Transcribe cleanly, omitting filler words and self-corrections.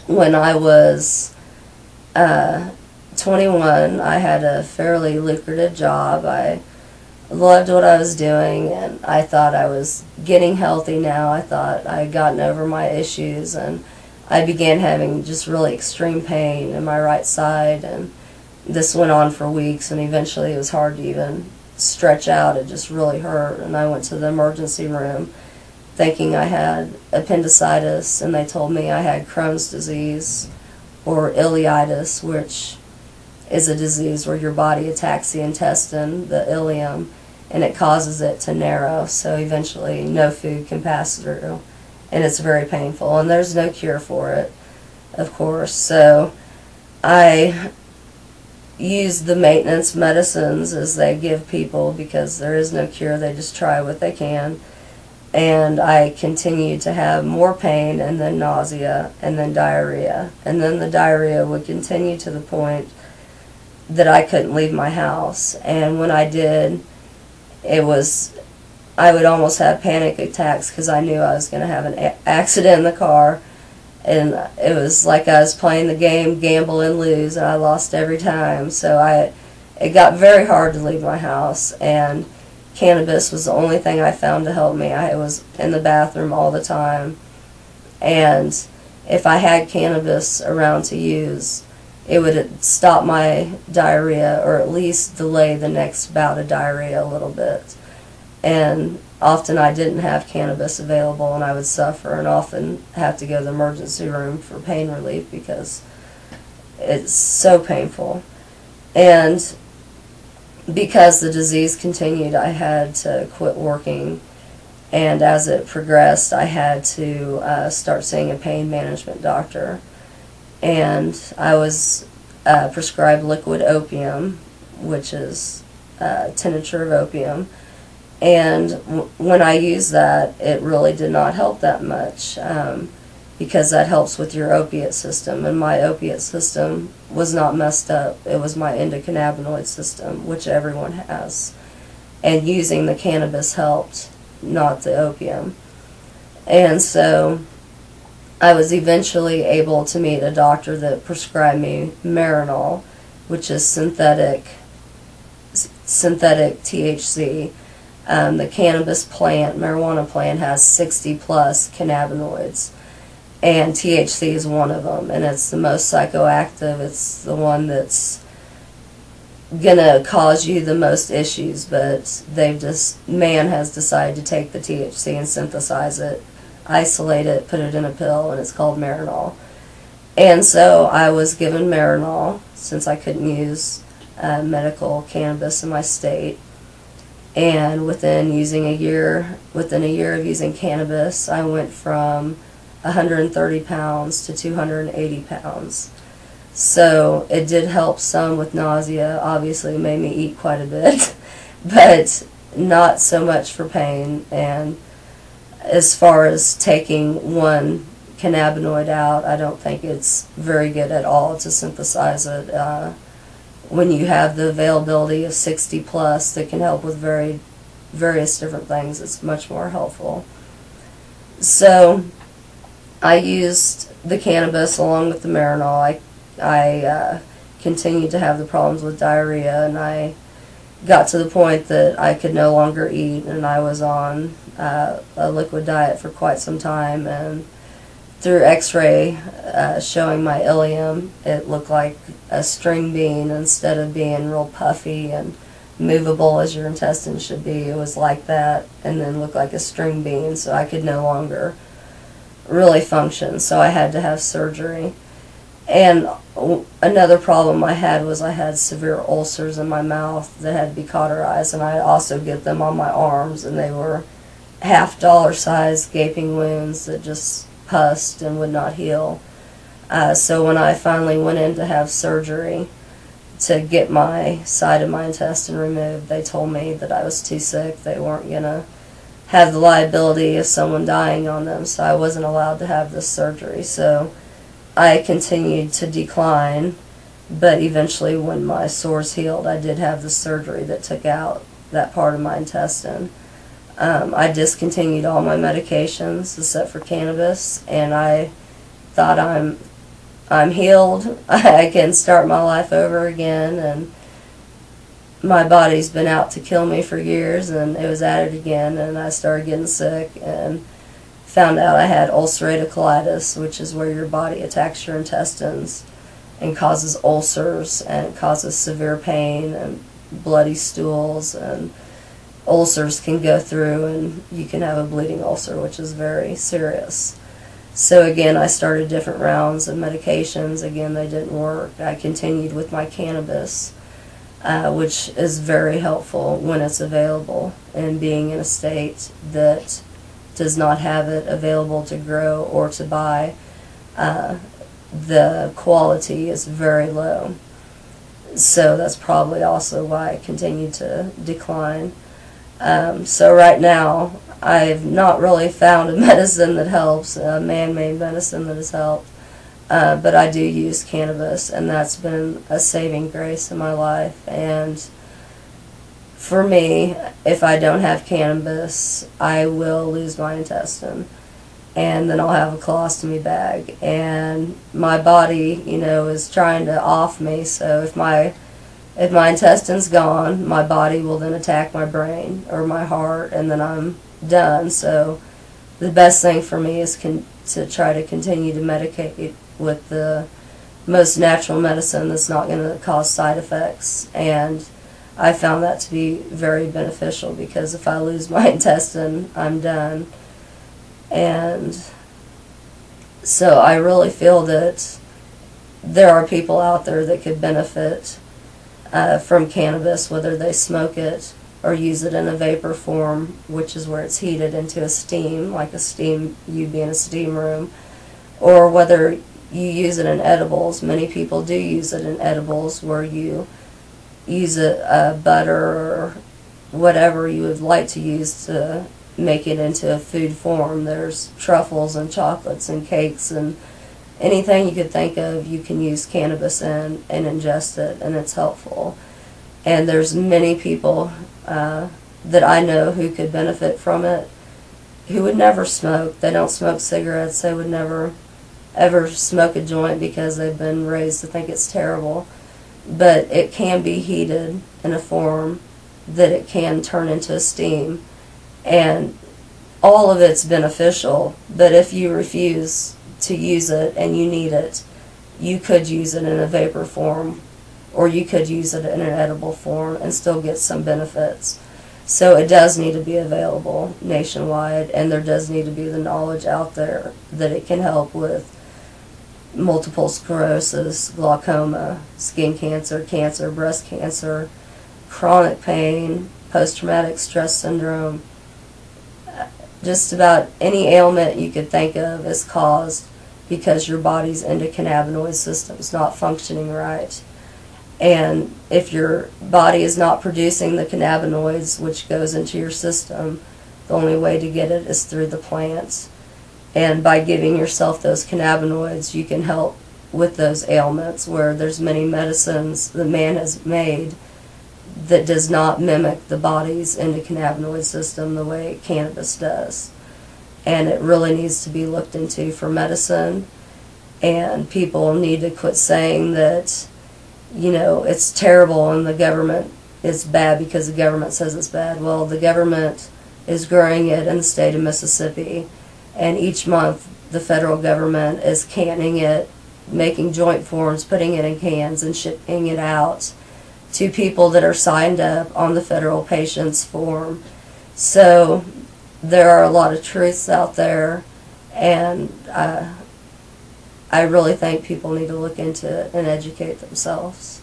when I was 21, I had a fairly lucrative job. I loved what I was doing, and I thought I was getting healthy now. I thought I had gotten over my issues, and I began having just really extreme pain in my right side, and this went on for weeks, and eventually it was hard to even stretch out. It just really hurt, and I went to the emergency room thinking I had appendicitis, and they told me I had Crohn's disease or ileitis, which is a disease where your body attacks the intestine, the ileum, and it causes it to narrow, so eventually no food can pass through, and it's very painful, and there's no cure for it, of course. So I use the maintenance medicines as they give people because there is no cure. They just try what they can. And I continued to have more pain, and then nausea, and then diarrhea. And then the diarrhea would continue to the point that I couldn't leave my house. And when I did, I would almost have panic attacks because I knew I was going to have an accident in the car. And it was like I was playing the game Gamble and Lose, and I lost every time. So it got very hard to leave my house, and cannabis was the only thing I found to help me. I was in the bathroom all the time, and if I had cannabis around to use, it would stop my diarrhea, or at least delay the next bout of diarrhea a little bit. And often I didn't have cannabis available, and I would suffer and often have to go to the emergency room for pain relief because it's so painful. And because the disease continued, I had to quit working, and as it progressed, I had to start seeing a pain management doctor. And I was prescribed liquid opium, which is tincture of opium. And when I used that, it really did not help that much because that helps with your opiate system. And my opiate system was not messed up. It was my endocannabinoid system, which everyone has. And using the cannabis helped, not the opium. And so I was eventually able to meet a doctor that prescribed me Marinol, which is synthetic THC. The cannabis plant, marijuana plant, has 60 plus cannabinoids, and THC is one of them, and it's the most psychoactive. It's the one that's gonna cause you the most issues, but man has decided to take the THC and synthesize it, isolate it, put it in a pill, and it's called Marinol. And so I was given Marinol since I couldn't use medical cannabis in my state. And within a year of using cannabis, I went from 130 pounds to 280 pounds. So it did help some with nausea. Obviously, it made me eat quite a bit, but not so much for pain. And as far as taking one cannabinoid out, I don't think it's very good at all to synthesize it. When you have the availability of 60 plus that can help with various different things, it's much more helpful. So I used the cannabis along with the Marinol. I continued to have the problems with diarrhea, and I got to the point that I could no longer eat, and I was on a liquid diet for quite some time. And through x-ray showing my ileum, it looked like a string bean instead of being real puffy and movable as your intestines should be. It was like that, and then looked like a string bean, so I could no longer really function, so I had to have surgery. And another problem I had was I had severe ulcers in my mouth that had to be cauterized, and I also get them on my arms, and they were half-dollar size gaping wounds that just pussed and would not heal. So when I finally went in to have surgery to get my side of my intestine removed, they told me that I was too sick. They weren't going to have the liability of someone dying on them, so I wasn't allowed to have this surgery. So I continued to decline, but eventually when my sores healed, I did have the surgery that took out that part of my intestine. I discontinued all my medications except for cannabis, and I thought I'm I'm healed. I can start my life over again, and my body's been out to kill me for years, and it was at it again, and I started getting sick and found out I had ulcerative colitis, which is where your body attacks your intestines and causes ulcers, and it causes severe pain and bloody stools, and ulcers can go through and you can have a bleeding ulcer, which is very serious. So again, I started different rounds of medications. Again, they didn't work. I continued with my cannabis, which is very helpful when it's available, and being in a state that does not have it available to grow or to buy, the quality is very low. So that's probably also why I continue to decline. So right now, I've not really found a medicine that helps, a man-made medicine that has helped, but I do use cannabis, and that's been a saving grace in my life. And for me, if I don't have cannabis, I will lose my intestine, and then I'll have a colostomy bag, and my body, is trying to off me. So if my intestine's gone, my body will then attack my brain or my heart, and then I'm done. So the best thing for me is to try to continue to medicate with the most natural medicine that's not going to cause side effects. And I found that to be very beneficial, because if I lose my intestine, I'm done. And so I really feel that there are people out there that could benefit from cannabis, whether they smoke it or use it in a vapor form, which is where it's heated into a steam, like you'd be in a steam room, or whether you use it in edibles. Many people do use it in edibles, where you use butter or whatever you would like to use to make it into a food form. There's truffles and chocolates and cakes and anything you could think of, you can use cannabis in and ingest it, and it's helpful. And there's many people that I know who could benefit from it, who would never smoke. They don't smoke cigarettes. They would never ever smoke a joint because they've been raised to think it's terrible. But it can be heated in a form that it can turn into a steam, and all of it's beneficial. But if you refuse to use it and you need it, you could use it in a vapor form, or you could use it in an edible form and still get some benefits. So it does need to be available nationwide, and there does need to be the knowledge out there that it can help with multiple sclerosis, glaucoma, skin cancer, cancer, breast cancer, chronic pain, post-traumatic stress syndrome. Just about any ailment you could think of is caused because your body's endocannabinoid system's not functioning right. And if your body is not producing the cannabinoids, which goes into your system, the only way to get it is through the plants. And by giving yourself those cannabinoids, you can help with those ailments, where there's many medicines that man has made that does not mimic the body's endocannabinoid system the way cannabis does. And it really needs to be looked into for medicine, and people need to quit saying that, it's terrible and the government is bad because the government says it's bad. Well, the government is growing it in the state of Mississippi, and each month the federal government is canning it, making joint forms, putting it in cans, and shipping it out to people that are signed up on the federal patients form. So there are a lot of truths out there, and I really think people need to look into it and educate themselves.